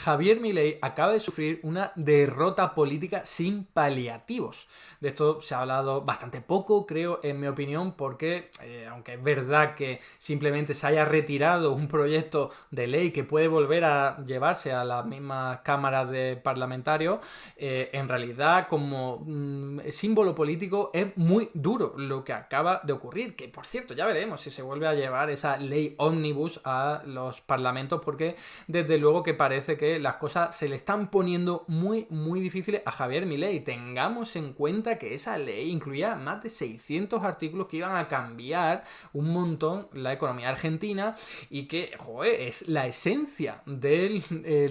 Javier Milei acaba de sufrir una derrota política sin paliativos. De esto se ha hablado bastante poco, creo, en mi opinión, porque aunque es verdad que simplemente se haya retirado un proyecto de ley que puede volver a llevarse a las mismas cámaras de parlamentarios, en realidad como símbolo político es muy duro lo que acaba de ocurrir, que por cierto ya veremos si se vuelve a llevar esa ley ómnibus a los parlamentos, porque desde luego que parece que las cosas se le están poniendo muy difíciles a Javier Milei. Tengamos en cuenta que esa ley incluía más de 600 artículos que iban a cambiar un montón la economía argentina y que, joder, es la esencia del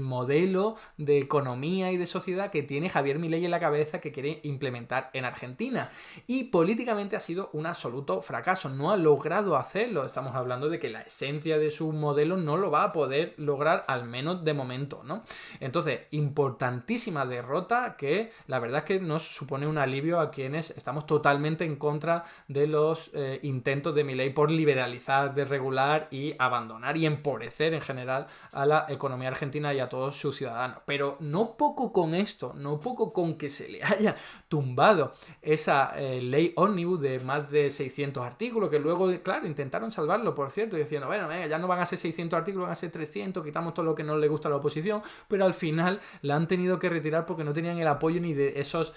modelo de economía y de sociedad que tiene Javier Milei en la cabeza, que quiere implementar en Argentina. Y políticamente ha sido un absoluto fracaso, no ha logrado hacerlo. Estamos hablando de que la esencia de su modelo no lo va a poder lograr, al menos de momento, ¿no? Entonces, importantísima derrota que la verdad es que nos supone un alivio a quienes estamos totalmente en contra de los intentos de Milei por liberalizar, desregular y abandonar y empobrecer en general a la economía argentina y a todos sus ciudadanos. Pero no poco con esto, no poco con que se le haya tumbado esa ley ómnibus de más de 600 artículos, que luego, claro, intentaron salvarlo, por cierto, diciendo, bueno, venga, ya no van a ser 600 artículos, van a ser 300, quitamos todo lo que no le gusta a la oposición, pero al final la han tenido que retirar porque no tenían el apoyo ni de esos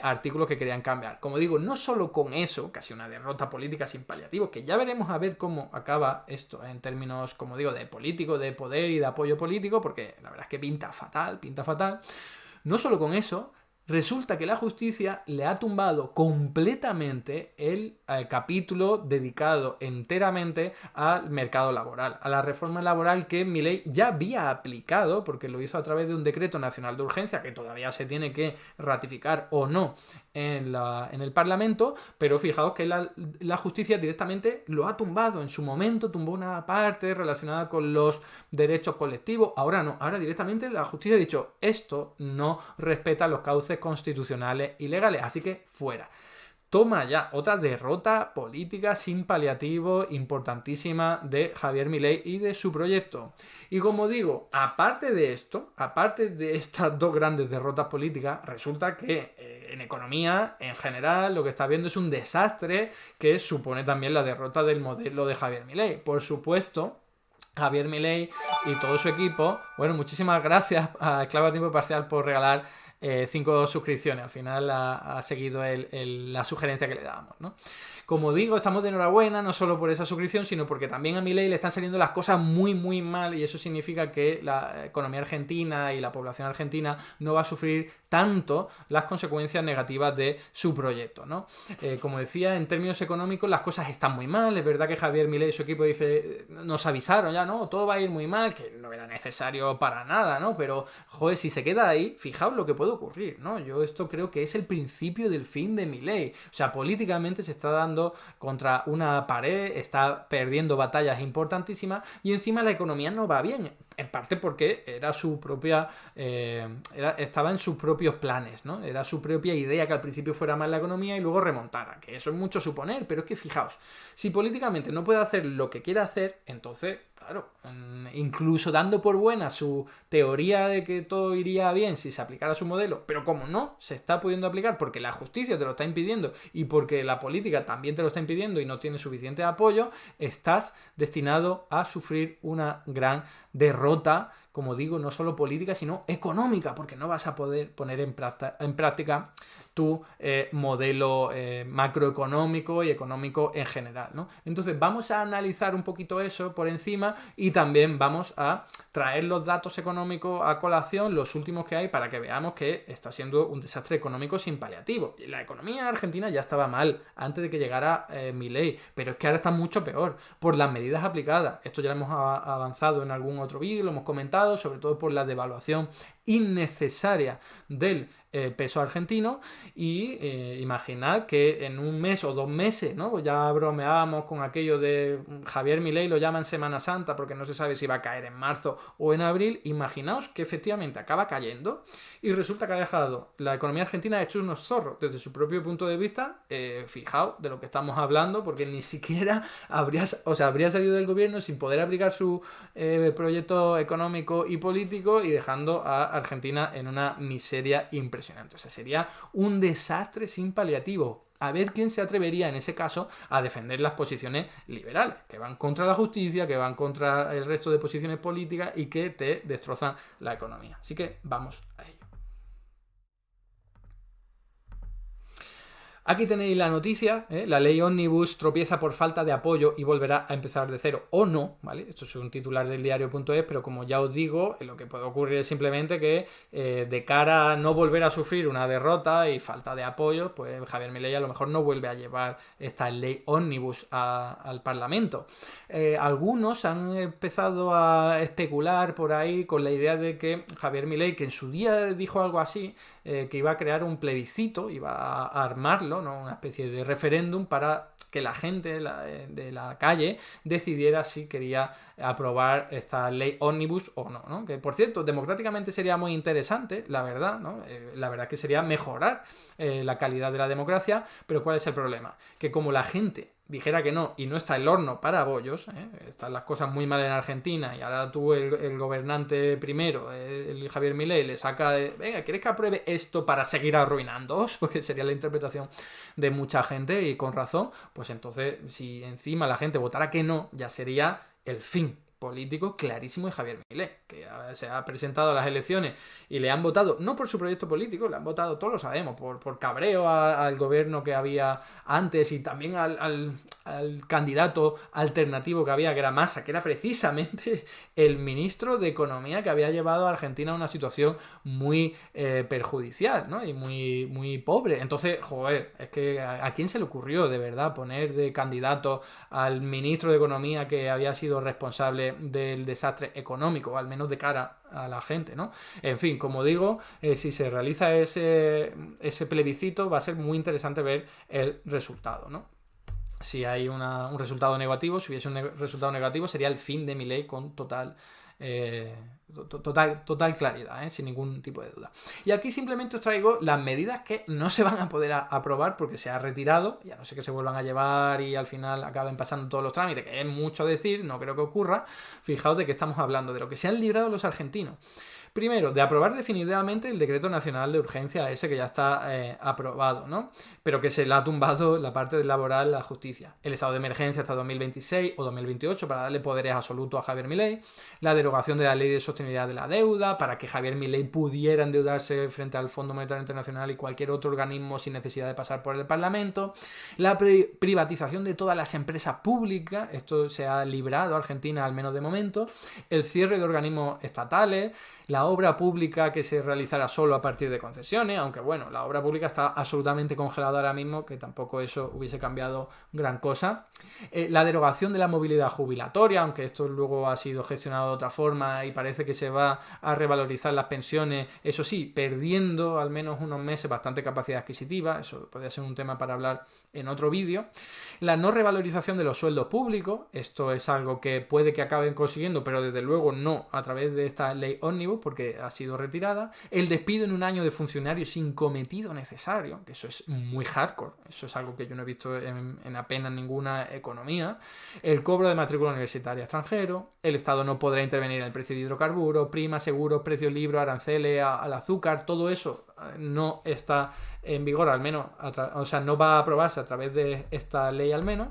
artículos que querían cambiar. Como digo, no solo con eso, casi una derrota política sin paliativos, que ya veremos a ver cómo acaba esto en términos, como digo, de político, de poder y de apoyo político, porque la verdad es que pinta fatal, pinta fatal. No solo con eso, resulta que la justicia le ha tumbado completamente el capítulo dedicado enteramente al mercado laboral, a la reforma laboral que Milei ya había aplicado, porque lo hizo a través de un decreto nacional de urgencia que todavía se tiene que ratificar o no en el Parlamento, pero fijaos que la justicia directamente lo ha tumbado. En su momento tumbó una parte relacionada con los derechos colectivos, ahora no, ahora directamente la justicia ha dicho, esto no respeta los cauces constitucionales y legales, así que fuera. Toma ya otra derrota política sin paliativo importantísima de Javier Milei y de su proyecto. Y como digo, aparte de esto, aparte de estas dos grandes derrotas políticas, resulta que en economía, en general, lo que está viendo es un desastre que supone también la derrota del modelo de Javier Milei. Por supuesto, Javier Milei y todo su equipo. Bueno, muchísimas gracias a Esclavo a Tiempo Parcial por regalar 5 suscripciones. Al final ha seguido la sugerencia que le dábamos, ¿no? Como digo, estamos de enhorabuena, no solo por esa suscripción, sino porque también a Milei le están saliendo las cosas muy mal, y eso significa que la economía argentina y la población argentina no va a sufrir tanto las consecuencias negativas de su proyecto, ¿no? Como decía, en términos económicos las cosas están muy mal. Es verdad que Javier Milei y su equipo nos avisaron ya, ¿no? Todo va a ir muy mal, que no era necesario para nada, ¿no? Pero, joder, si se queda ahí, fijaos lo que puede ocurrir, ¿no? Yo esto creo que es el principio del fin de Milei. O sea, políticamente se está dando contra una pared, está perdiendo batallas importantísimas y encima la economía no va bien. En parte porque era su propia estaba en sus propios planes, ¿no? Era su propia idea que al principio fuera mal la economía y luego remontara, que eso es mucho suponer, pero es que fijaos, si políticamente no puede hacer lo que quiere hacer, entonces, claro, incluso dando por buena su teoría de que todo iría bien si se aplicara su modelo, pero como no se está pudiendo aplicar porque la justicia te lo está impidiendo y porque la política también te lo está impidiendo y no tiene suficiente apoyo, estás destinado a sufrir una gran derrota, como digo, no solo política, sino económica, porque no vas a poder poner en práctica tu modelo macroeconómico y económico en general, ¿no? Entonces vamos a analizar un poquito eso por encima y también vamos a traer los datos económicos a colación, los últimos que hay, para que veamos que está siendo un desastre económico sin paliativo. La economía argentina ya estaba mal antes de que llegara Milei, pero es que ahora está mucho peor por las medidas aplicadas. Esto ya lo hemos avanzado en algún otro vídeo, lo hemos comentado, sobre todo por la devaluación innecesaria del peso argentino y imaginad que en un mes o 2 meses, ¿no? Pues ya bromeábamos con aquello de Javier Milei lo llaman Semana Santa porque no se sabe si va a caer en marzo o en abril. Imaginaos que efectivamente acaba cayendo y resulta que ha dejado la economía argentina hecho unos zorros desde su propio punto de vista. Fijaos de lo que estamos hablando, porque ni siquiera habría salido del gobierno sin poder aplicar su proyecto económico y político y dejando a Argentina en una miseria impresionante. O sea, sería un desastre sin paliativo. A ver quién se atrevería en ese caso a defender las posiciones liberales, que van contra la justicia, que van contra el resto de posiciones políticas y que te destrozan la economía. Así que vamos a ello. Aquí tenéis la noticia, la ley Omnibus tropieza por falta de apoyo y volverá a empezar de cero, o no, ¿vale? Esto es un titular del diario.es, pero como ya os digo, lo que puede ocurrir es simplemente que de cara a no volver a sufrir una derrota y falta de apoyo, pues Javier Milei a lo mejor no vuelve a llevar esta ley Omnibus al Parlamento. Algunos han empezado a especular por ahí con la idea de que Javier Milei, que en su día dijo algo así, que iba a crear un plebiscito, iba a armarlo, ¿no? Una especie de referéndum para que la gente de la calle decidiera si quería aprobar esta ley Omnibus o no, ¿no? Que, por cierto, democráticamente sería muy interesante, la verdad, ¿no? La verdad que sería mejorar la calidad de la democracia, pero ¿cuál es el problema? Que como la gente dijera que no y no está el horno para bollos, están las cosas muy mal en Argentina y ahora tú, el gobernante primero, el Javier Milei, le saca venga, ¿quieres que apruebe esto para seguir arruinándoos? Porque sería la interpretación de mucha gente y con razón, pues entonces si encima la gente votara que no, ya sería el fin político clarísimo de Javier Milei, que se ha presentado a las elecciones y le han votado, no por su proyecto político, le han votado, todos lo sabemos, por cabreo al gobierno que había antes y también al candidato alternativo que había, que era Massa, que era precisamente el ministro de Economía que había llevado a Argentina a una situación muy perjudicial, ¿no? Y muy, muy pobre. Entonces, joder, es que ¿a quién se le ocurrió de verdad poner de candidato al ministro de Economía que había sido responsable del desastre económico, al menos de cara a la gente, ¿no? En fin, como digo, si se realiza ese plebiscito va a ser muy interesante ver el resultado, ¿no? Si hay un resultado negativo, si hubiese un resultado negativo, sería el fin de Milei con total claridad, sin ningún tipo de duda. Y aquí simplemente os traigo las medidas que no se van a poder aprobar porque se ha retirado, ya no sé que se vuelvan a llevar y al final acaben pasando todos los trámites, que es mucho decir, no creo que ocurra. Fijaos de que estamos hablando, de lo que se han librado los argentinos. Primero, de aprobar definitivamente el decreto nacional de urgencia ese que ya está aprobado, ¿no? Pero que se le ha tumbado la parte laboral la justicia. El estado de emergencia hasta 2026 o 2028 para darle poderes absolutos a Javier Milei. La derogación de la ley de sostenibilidad de la deuda para que Javier Milei pudiera endeudarse frente al Fondo Monetario Internacional y cualquier otro organismo sin necesidad de pasar por el Parlamento. La privatización de todas las empresas públicas. Esto se ha librado a Argentina al menos de momento. El cierre de organismos estatales. La obra pública que se realizará solo a partir de concesiones, aunque bueno, la obra pública está absolutamente congelada ahora mismo, que tampoco eso hubiese cambiado gran cosa. La derogación de la movilidad jubilatoria, aunque esto luego ha sido gestionado de otra forma y parece que se va a revalorizar las pensiones, eso sí, perdiendo al menos unos meses bastante capacidad adquisitiva, eso podría ser un tema para hablar en otro vídeo. La no revalorización de los sueldos públicos, esto es algo que puede que acaben consiguiendo, pero desde luego no a través de esta ley Omnibus, porque ha sido retirada. El despido en un año de funcionarios sin cometido necesario, que eso es muy hardcore, eso es algo que yo no he visto en apenas ninguna economía. El cobro de matrícula universitaria extranjero. El Estado no podrá intervenir en el precio de hidrocarburos, primas, seguros, precios libres, aranceles al azúcar, todo eso no está en vigor, al menos, no va a aprobarse a través de esta ley al menos.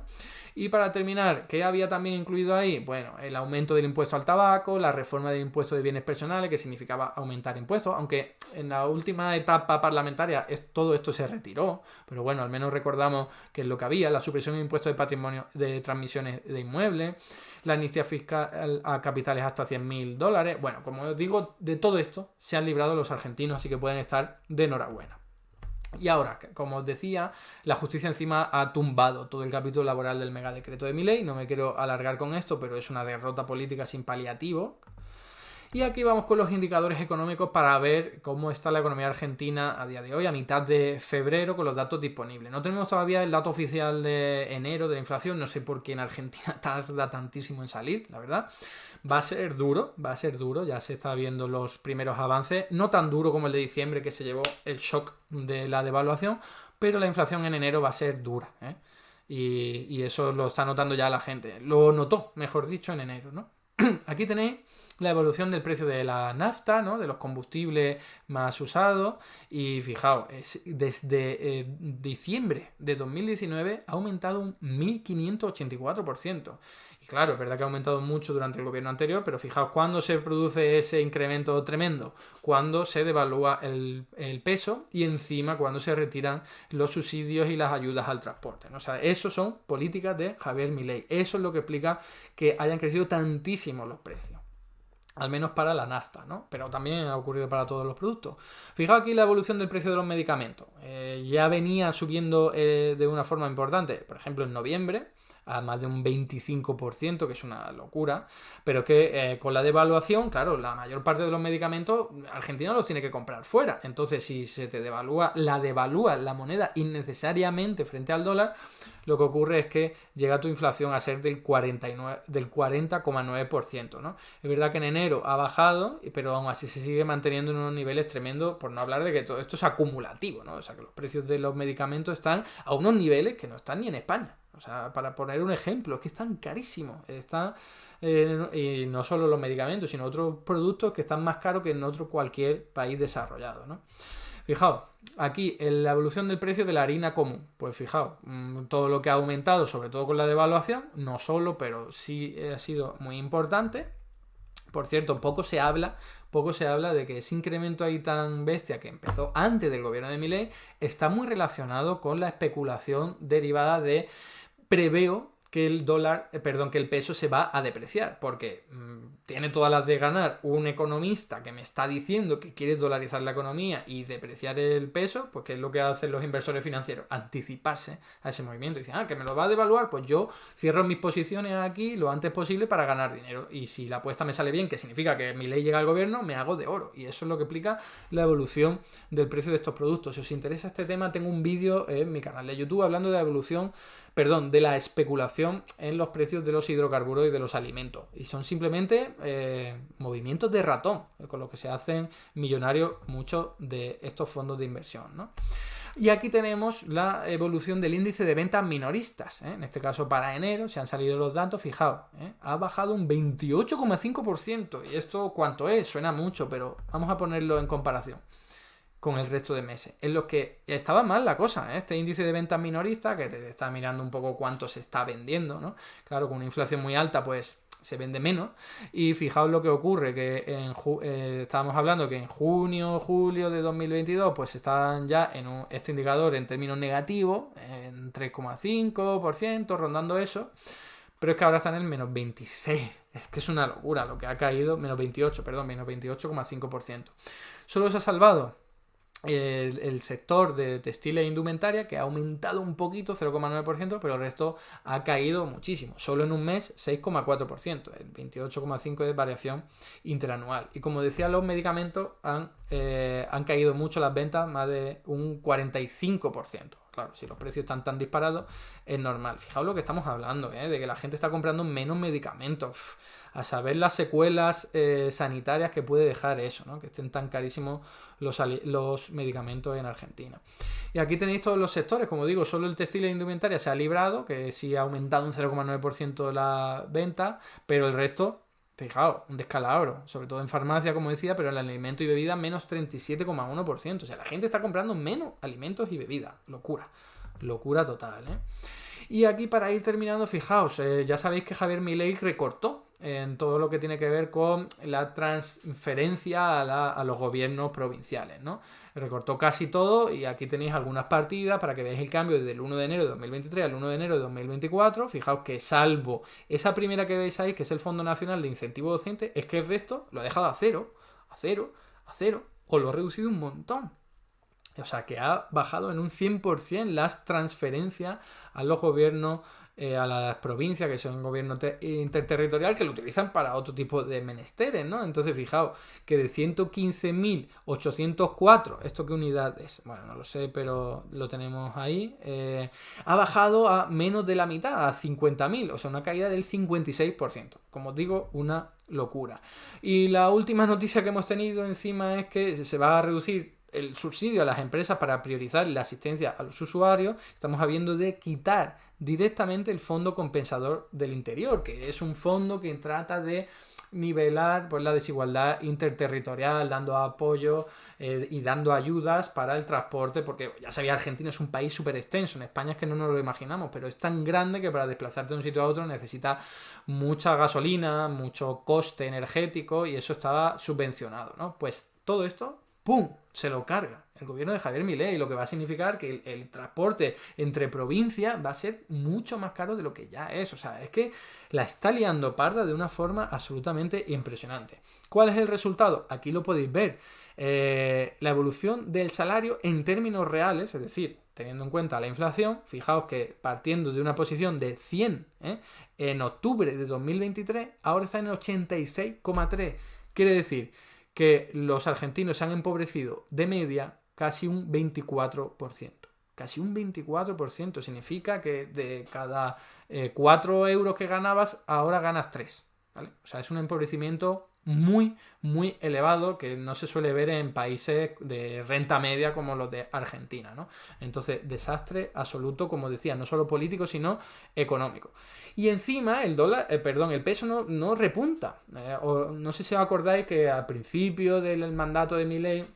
Y para terminar, ¿qué había también incluido ahí? Bueno, el aumento del impuesto al tabaco, la reforma del impuesto de bienes personales, que significaba aumentar impuestos, aunque en la última etapa parlamentaria todo esto se retiró, pero bueno, al menos recordamos que es lo que había, la supresión de impuestos de patrimonio, de transmisiones de inmuebles, la amnistía fiscal a capitales hasta $100.000. Bueno, como os digo, de todo esto se han librado los argentinos, así que pueden estar de enhorabuena. Y ahora, como os decía, la justicia encima ha tumbado todo el capítulo laboral del megadecreto de Milei. No me quiero alargar con esto, pero es una derrota política sin paliativo. Y aquí vamos con los indicadores económicos para ver cómo está la economía argentina a día de hoy, a mitad de febrero, con los datos disponibles. No tenemos todavía el dato oficial de enero de la inflación, no sé por qué en Argentina tarda tantísimo en salir, la verdad. Va a ser duro, ya se está viendo los primeros avances, no tan duro como el de diciembre que se llevó el shock de la devaluación, pero la inflación en enero va a ser dura, ¿eh? Y eso lo está notando ya la gente. Lo notó, mejor dicho, en enero, ¿no? Aquí tenéis la evolución del precio de la nafta, ¿no? De los combustibles más usados. Y fijaos, desde diciembre de 2019 ha aumentado un 1584%. Y claro, es verdad que ha aumentado mucho durante el gobierno anterior, pero fijaos cuándo se produce ese incremento tremendo, cuando se devalúa el peso y encima cuando se retiran los subsidios y las ayudas al transporte, ¿no? O sea, eso son políticas de Javier Milei. Eso es lo que explica que hayan crecido tantísimo los precios. Al menos para la nafta, ¿no? Pero también ha ocurrido para todos los productos. Fijaos aquí la evolución del precio de los medicamentos. Ya venía subiendo de una forma importante, por ejemplo en noviembre, a más de un 25%, que es una locura, pero que con la devaluación, claro, la mayor parte de los medicamentos Argentina los tiene que comprar fuera. Entonces, si se te devalúa la moneda innecesariamente frente al dólar, lo que ocurre es que llega tu inflación a ser del 40,9%, ¿no? Es verdad que en enero ha bajado, pero aún así se sigue manteniendo en unos niveles tremendos, por no hablar de que todo esto es acumulativo, ¿no? O sea, que los precios de los medicamentos están a unos niveles que no están ni en España. O sea, para poner un ejemplo, es que están carísimos. Están, y no solo los medicamentos, sino otros productos que están más caros que en otro cualquier país desarrollado, ¿no? Fijaos, aquí en la evolución del precio de la harina común. Pues fijaos, todo lo que ha aumentado, sobre todo con la devaluación, no solo, pero sí ha sido muy importante. Por cierto, poco se habla de que ese incremento ahí tan bestia que empezó antes del gobierno de Milei está muy relacionado con la especulación derivada de preveo que que el peso se va a depreciar, porque tiene todas las de ganar un economista que me está diciendo que quiere dolarizar la economía y depreciar el peso, pues que es lo que hacen los inversores financieros, anticiparse a ese movimiento. Dicen, que me lo va a devaluar, pues yo cierro mis posiciones aquí lo antes posible para ganar dinero. Y si la apuesta me sale bien, que significa que mi ley llega al gobierno, me hago de oro. Y eso es lo que explica la evolución del precio de estos productos. Si os interesa este tema, tengo un vídeo en mi canal de YouTube hablando de de la especulación en los precios de los hidrocarburos y de los alimentos. Y son simplemente movimientos de ratón, con los que se hacen millonarios muchos de estos fondos de inversión, ¿no? Y aquí tenemos la evolución del índice de ventas minoristas, ¿eh? En este caso para enero, se han salido los datos, fijaos, ha bajado un 28,5%. ¿Y esto cuánto es? Suena mucho, pero vamos a ponerlo en comparación con el resto de meses, en los que estaba mal la cosa, ¿eh? Este índice de ventas minoristas, que te está mirando un poco cuánto se está vendiendo, ¿no? Claro, con una inflación muy alta, pues se vende menos. Y fijaos lo que ocurre, que estábamos hablando que en junio, julio de 2022, pues están ya en este indicador en términos negativos, en 3,5%, rondando eso. Pero es que ahora están en el menos 26. Es que es una locura lo que ha caído. Menos 28,5%. Solo se ha salvado el sector de textil e indumentaria, que ha aumentado un poquito, 0,9%, pero el resto ha caído muchísimo. Solo en un mes, 6,4%. El 28,5% de variación interanual. Y como decía, los medicamentos han caído mucho las ventas, más de un 45%. Claro, si los precios están tan disparados, es normal. Fijaos lo que estamos hablando, de que la gente está comprando menos medicamentos. A saber las secuelas sanitarias que puede dejar eso, ¿no? Que estén tan carísimos los medicamentos en Argentina. Y aquí tenéis todos los sectores, como digo, solo el textil e indumentaria se ha librado, que sí ha aumentado un 0,9% la venta, pero el resto, fijaos, un descalabro, sobre todo en farmacia, como decía, pero en el alimento y bebida menos 37,1%. O sea, la gente está comprando menos alimentos y bebidas. Locura total, ¿eh? Y aquí, para ir terminando, fijaos, ya sabéis que Javier Milei recortó en todo lo que tiene que ver con la transferencia a los gobiernos provinciales, ¿no? Recortó casi todo, y aquí tenéis algunas partidas para que veáis el cambio desde el 1 de enero de 2023 al 1 de enero de 2024. Fijaos que salvo esa primera que veis ahí, que es el Fondo Nacional de Incentivo Docente, es que el resto lo ha dejado a cero, o lo ha reducido un montón. O sea, que ha bajado en un 100% las transferencias a los gobiernos a las provincias, que son gobierno interterritorial, que lo utilizan para otro tipo de menesteres, ¿no? Entonces, fijaos, que de 115.804, ¿esto qué unidad es? Bueno, no lo sé, pero lo tenemos ahí, ha bajado a menos de la mitad, a 50.000, o sea, una caída del 56%. Como os digo, una locura. Y la última noticia que hemos tenido encima es que se va a reducir el subsidio a las empresas para priorizar la asistencia a los usuarios. Estamos habiendo de quitar directamente el Fondo Compensador del Interior, que es un fondo que trata de nivelar pues, la desigualdad interterritorial, dando apoyo y dando ayudas para el transporte, porque ya sabía, Argentina es un país súper extenso, en España es que no nos lo imaginamos, pero es tan grande que para desplazarte de un sitio a otro necesita mucha gasolina, mucho coste energético, y eso estaba subvencionado, ¿no? Pues todo esto, ¡pum!, se lo carga el gobierno de Javier Milei, lo que va a significar que el transporte entre provincias va a ser mucho más caro de lo que ya es. O sea, es que la está liando parda de una forma absolutamente impresionante. ¿Cuál es el resultado? Aquí lo podéis ver. La evolución del salario en términos reales, es decir, teniendo en cuenta la inflación, fijaos que partiendo de una posición de 100 en octubre de 2023, ahora está en 86,3. Quiere decir que los argentinos se han empobrecido de media casi un 24%. Casi un 24%. Significa que de cada 4 euros que ganabas, ahora ganas 3. ¿Vale? O sea, es un empobrecimiento muy, muy elevado que no se suele ver en países de renta media como los de Argentina, ¿no? Entonces, desastre absoluto, como decía, no solo político, sino económico. Y encima el peso no repunta. No sé si os acordáis que al principio del mandato de Milei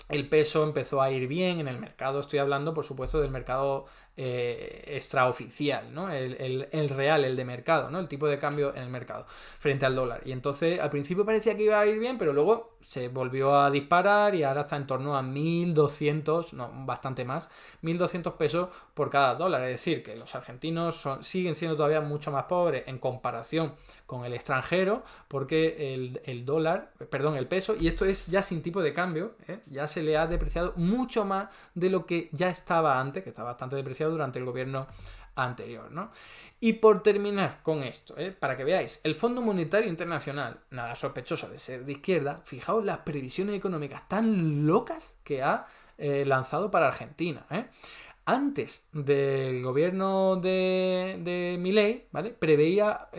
el peso empezó a ir bien en el mercado. Estoy hablando, por supuesto, del mercado extraoficial, ¿no? El real, el de mercado, ¿no? El tipo de cambio en el mercado frente al dólar. Y entonces al principio parecía que iba a ir bien, pero luego se volvió a disparar y ahora está en torno a 1.200, no, bastante más, 1.200 pesos por cada dólar. Es decir, que los argentinos siguen siendo todavía mucho más pobres en comparación con el extranjero, porque el peso, y esto es ya sin tipo de cambio, ya se le ha depreciado mucho más de lo que ya estaba antes, que estaba bastante depreciado durante el gobierno anterior, ¿no? Y por terminar con esto, para que veáis, el Fondo Monetario Internacional, nada sospechoso de ser de izquierda, fijaos las previsiones económicas tan locas que ha lanzado para Argentina, Antes del gobierno de Milei, ¿vale? Preveía...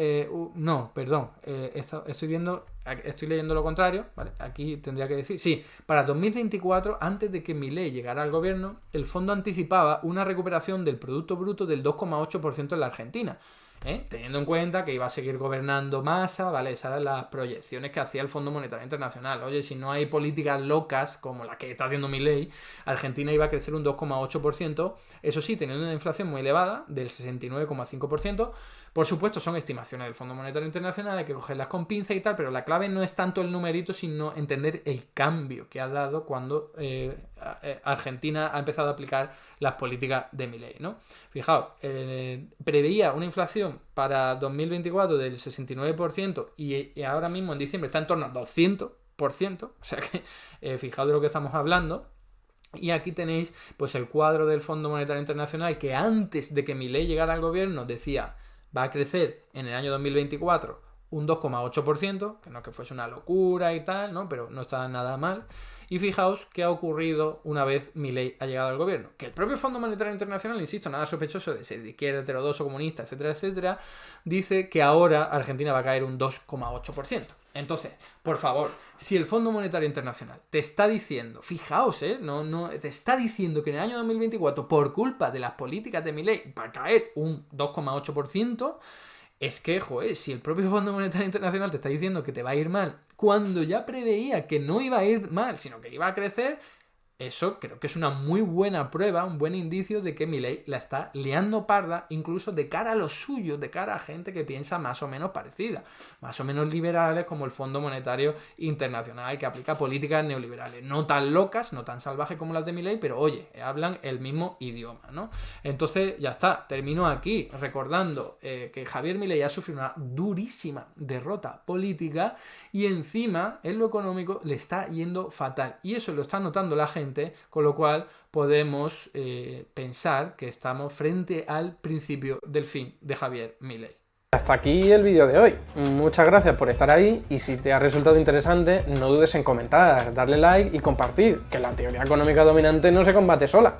estoy leyendo lo contrario, ¿vale? Aquí tendría que decir... Sí, para 2024, antes de que Milei llegara al gobierno, el fondo anticipaba una recuperación del Producto Bruto del 2,8% en la Argentina. Teniendo en cuenta que iba a seguir gobernando Massa, ¿vale? Esas eran las proyecciones que hacía el Fondo Monetario Internacional. Oye, si no hay políticas locas como la que está haciendo Milei, Argentina iba a crecer un 2,8%, eso sí, teniendo una inflación muy elevada, del 69,5%. Por supuesto, son estimaciones del Fondo Monetario Internacional, hay que cogerlas con pinza y tal, pero la clave no es tanto el numerito, sino entender el cambio que ha dado cuando Argentina ha empezado a aplicar las políticas de Milei, ¿no? Fijaos, preveía una inflación para 2024 del 69% y ahora mismo en diciembre está en torno al 200%, o sea que fijaos de lo que estamos hablando. Y aquí tenéis pues el cuadro del Fondo Monetario Internacional, que antes de que Milei llegara al gobierno decía va a crecer en el año 2024 un 2,8%, que no es que fuese una locura y tal, ¿no? Pero no está nada mal. Y fijaos qué ha ocurrido una vez Milei ha llegado al gobierno. Que el propio Fondo Monetario Internacional, insisto, nada sospechoso de ser de izquierda, heterodoxo, comunista, etcétera, etcétera, dice que ahora Argentina va a caer un 2,8%. Entonces, por favor, si el Fondo Monetario Internacional te está diciendo, fijaos, te está diciendo que en el año 2024, por culpa de las políticas de Milei, va a caer un 2,8%, es que, joder, si el propio Fondo Monetario Internacional te está diciendo que te va a ir mal, cuando ya preveía que no iba a ir mal, sino que iba a crecer, eso creo que es una muy buena prueba, un buen indicio de que Milei la está liando parda, incluso de cara a los suyos, de cara a gente que piensa más o menos parecida, más o menos liberales como el Fondo Monetario Internacional, que aplica políticas neoliberales, no tan locas, no tan salvajes como las de Milei, pero oye, hablan el mismo idioma, ¿no? Entonces, ya está, termino aquí recordando que Javier Milei ha sufrido una durísima derrota política y encima en lo económico le está yendo fatal, y eso lo está notando la gente gente, con lo cual podemos pensar que estamos frente al principio del fin de Javier Milei. Hasta aquí el vídeo de hoy. Muchas gracias por estar ahí y si te ha resultado interesante, no dudes en comentar, darle like y compartir, que la teoría económica dominante no se combate sola.